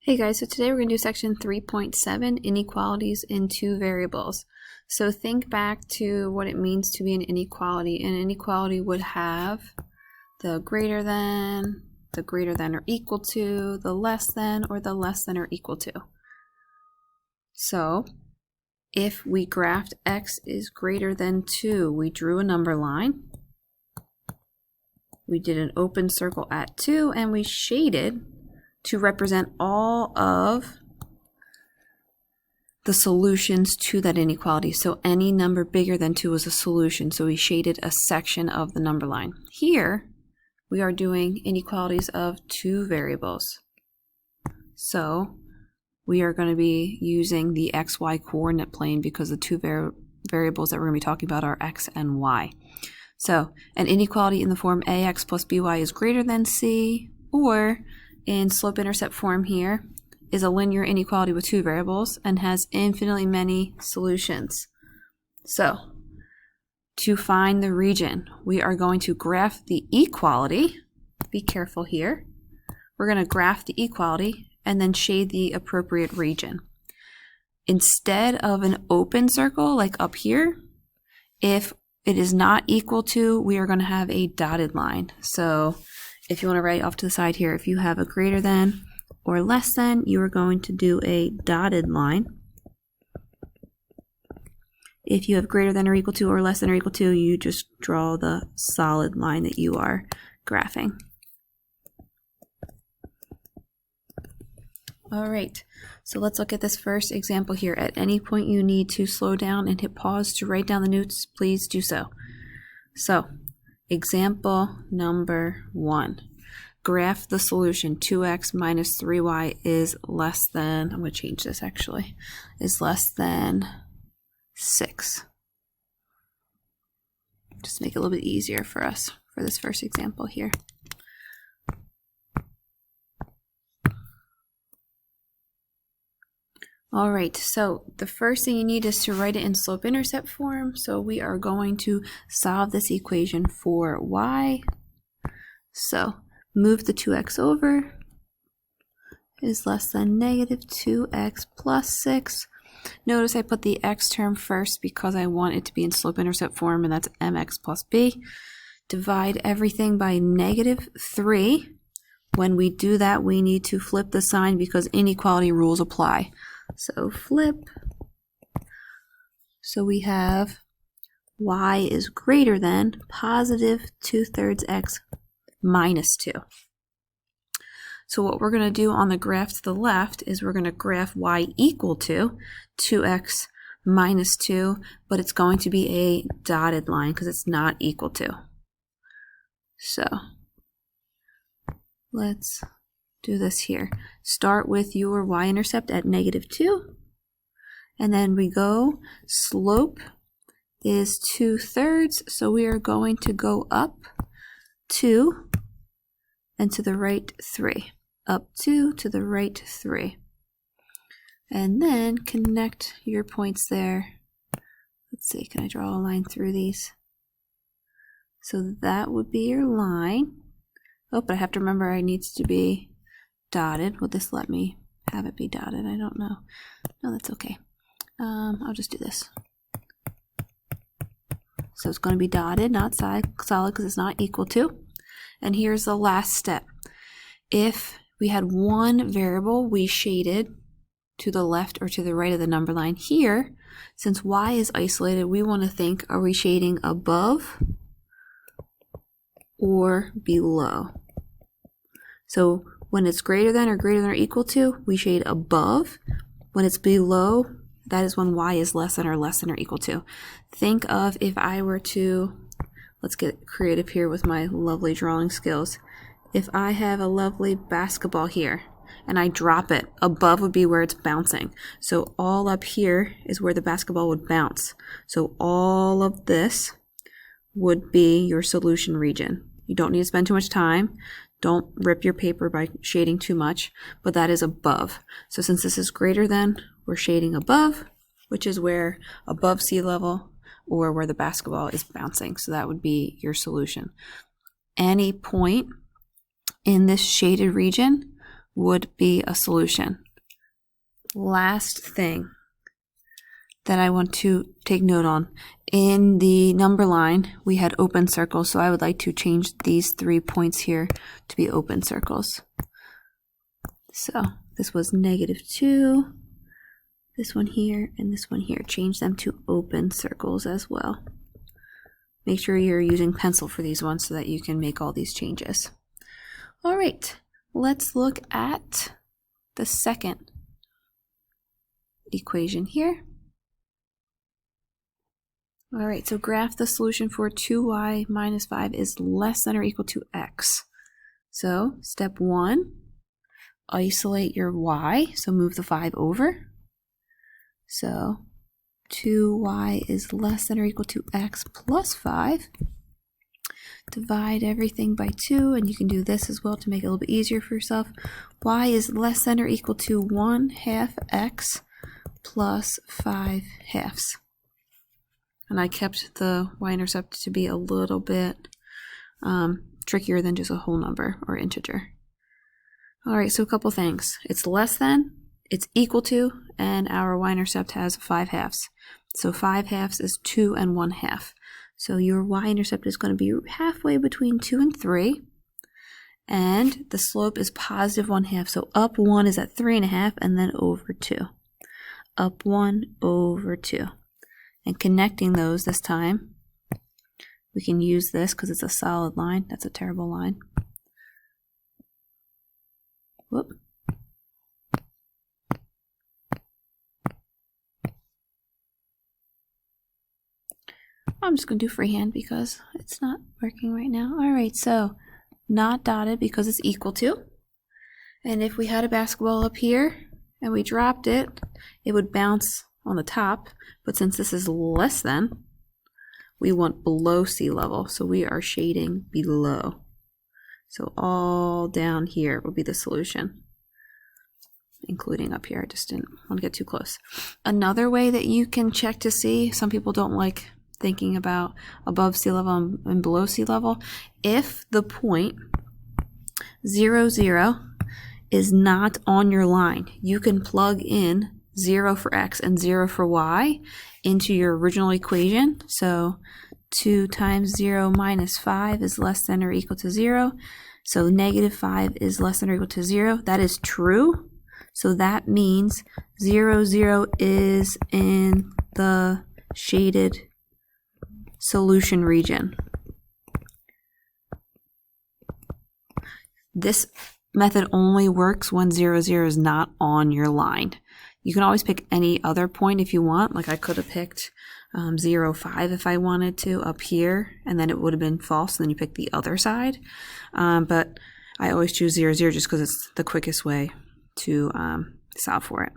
Hey guys, so today we're going to do section 3.7, inequalities in two variables. So think back to what it means to be an inequality. An inequality would have the greater than or equal to, the less than, or the less than or equal to. So if we graphed x is greater than 2, we drew a number line. We did an open circle at 2, and we shaded to represent all of the solutions to that inequality. So any number bigger than 2 is a solution. So we shaded a section of the number line. Here, we are doing inequalities of two variables. So we are going to be using the xy coordinate plane because the two variables that we're going to be talking about are x and y. So an inequality in the form ax plus by is greater than c, or in slope-intercept form here, is a linear inequality with two variables and has infinitely many solutions. So, to find the region, we are going to graph the equality. Be careful here. We're going to graph the equality and then shade the appropriate region. Instead of an open circle like up here, if it is not equal to, we are going to have a dotted line. So if you want to write off to the side here, if you have a greater than or less than, you are going to do a dotted line. If you have greater than or equal to or less than or equal to, you just draw the solid line that you are graphing. All right, so let's look at this first example here. At any point you need to slow down and hit pause to write down the notes, please do so. So, example number 1. Graph the solution. 2x minus 3y is less than, I'm going to change this actually, is less than 6. Just make it a little bit easier for us for this first example here. All right, so the first thing you need is to write it in slope-intercept form. So we are going to solve this equation for y. So move the 2x over, is less than negative 2x plus 6. Notice I put the x term first because I want it to be in slope-intercept form, and that's mx plus b. Divide everything by negative 3. When we do that, we need to flip the sign because inequality rules apply. So flip. So we have y is greater than positive 2/3 x minus 2. So what we're going to do on the graph to the left is we're going to graph y equal to 2x minus 2, but it's going to be a dotted line because it's not equal to. So let's do this here. Start with your y-intercept at negative 2, and then we go, slope is 2/3, so we are going to go up 2 and to the right 3. Up 2 to the right 3. And then connect your points there. Let's see, can I draw a line through these? So that would be your line. Oh, but I have to remember it needs to be dotted. Will this let me have it be dotted? I don't know. No, that's okay. I'll just do this. So it's going to be dotted, not solid because it's not equal to. And here's the last step. If we had one variable, we shaded to the left or to the right of the number line. Here, since y is isolated, we want to think, are we shading above or below? So when it's greater than or equal to, we shade above. When it's below, that is when y is less than or equal to. Think of if I were to, let's get creative here with my lovely drawing skills. If I have a lovely basketball here and I drop it, above would be where it's bouncing. So all up here is where the basketball would bounce. So all of this would be your solution region. You don't need to spend too much time. Don't rip your paper by shading too much, but that is above. So since this is greater than, we're shading above, which is where above sea level or where the basketball is bouncing. So that would be your solution. Any point in this shaded region would be a solution. Last thing that I want to take note on. In the number line, we had open circles, so I would like to change these 3 points here to be open circles. So this was -2, this one here, and this one here. Change them to open circles as well. Make sure you're using pencil for these ones so that you can make all these changes. All right, let's look at the second equation here. All right, so graph the solution for 2y minus 5 is less than or equal to x. So step 1, isolate your y, so move the 5 over. So 2y is less than or equal to x plus 5. Divide everything by 2, and you can do this as well to make it a little bit easier for yourself. Y is less than or equal to 1/2 x plus 5/2. And I kept the y-intercept to be a little bit trickier than just a whole number or integer. All right, so a couple things. It's less than, it's equal to, and our y-intercept has 5/2. So 5/2 is 2 1/2. So your y-intercept is going to be halfway between 2 and 3. And the slope is positive 1/2. So up 1 is at 3.5 and then over 2. Up 1 over 2. And connecting those this time, we can use this because it's a solid line. That's a terrible line. Whoop. I'm just going to do freehand because it's not working right now. All right, so not dotted because it's equal to. And if we had a basketball up here and we dropped it, it would bounce on the top, but since this is less than, we want below sea level, so we are shading below. So all down here will be the solution, including up here. I just didn't want to get too close. Another way that you can check to see, some people don't like thinking about above sea level and below sea level. If the point 0, 0 is not on your line, you can plug in 0 for x and 0 for y into your original equation. So 2 times 0 minus 5 is less than or equal to 0. So -5 is less than or equal to 0. That is true. So that means 0, 0 is in the shaded solution region. This method only works when 0, 0 is not on your line. You can always pick any other point if you want. Like I could have picked 0, 5 if I wanted to up here, and then it would have been false, and then you pick the other side. But I always choose 0, 0 just because it's the quickest way to solve for it.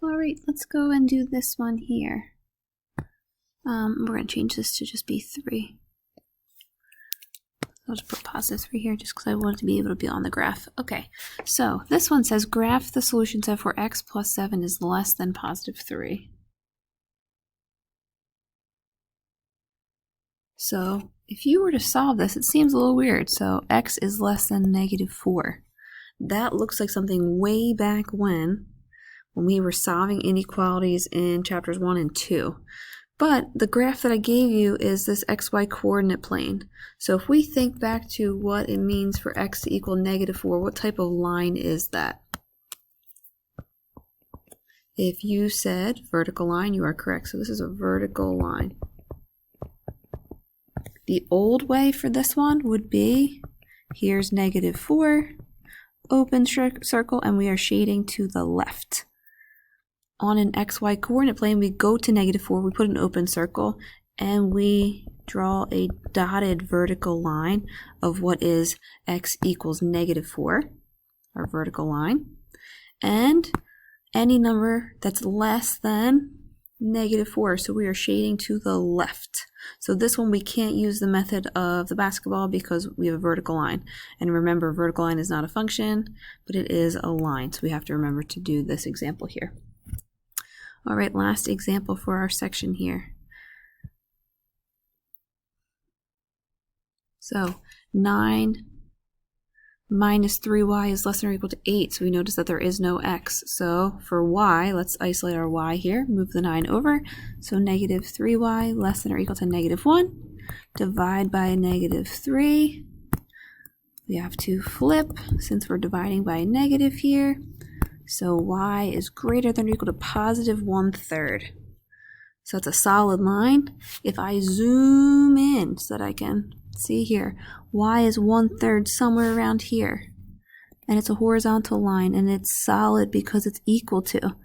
All right, let's go and do this one here. We're going to change this to just be 3. I'll just put +3 here just because I want it to be able to be on the graph. Okay, so this one says graph the solution set for x plus 7 is less than +3. So if you were to solve this, it seems a little weird. So x is less than -4. That looks like something way back when we were solving inequalities in chapters 1 and 2. But the graph that I gave you is this xy coordinate plane. So if we think back to what it means for x to equal -4, what type of line is that? If you said vertical line, you are correct. So this is a vertical line. The old way for this one would be, here's -4, open circle, and we are shading to the left. On an xy coordinate plane, we go to -4, we put an open circle, and we draw a dotted vertical line of what is x equals -4, our vertical line, and any number that's less than -4, so we are shading to the left. So this one we can't use the method of the basketball because we have a vertical line. And remember, vertical line is not a function, but it is a line, so we have to remember to do this example here. All right, last example for our section here. So 9 minus 3y is less than or equal to 8. So we notice that there is no x. So for y, let's isolate our y here. Move the 9 over. So negative 3y less than or equal to negative 1. Divide by negative 3. We have to flip since we're dividing by a negative here. So y is greater than or equal to positive 1/3. So it's a solid line. If I zoom in so that I can see here, y is 1/3 somewhere around here. And it's a horizontal line and it's solid because it's equal to.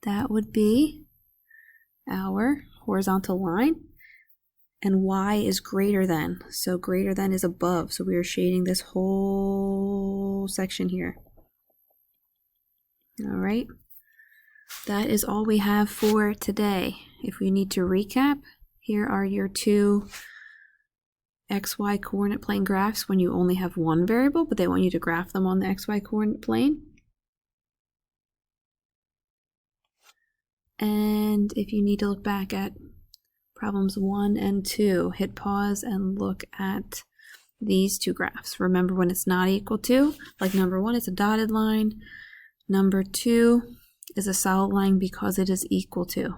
That would be our horizontal line. And y is greater than. So greater than is above. So we are shading this whole section here. All right. That is all we have for today. If we need to recap, here are your two XY coordinate plane graphs when you only have one variable, but they want you to graph them on the XY coordinate plane. And if you need to look back at problems 1 and 2, hit pause and look at these two graphs. Remember when it's not equal to, like number 1, it's a dotted line. Number 2 is a solid line because it is equal to.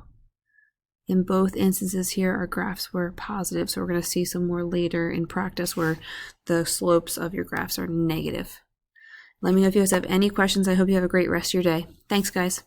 In both instances here, our graphs were positive, so we're going to see some more later in practice where the slopes of your graphs are negative. Let me know if you guys have any questions. I hope you have a great rest of your day. Thanks, guys.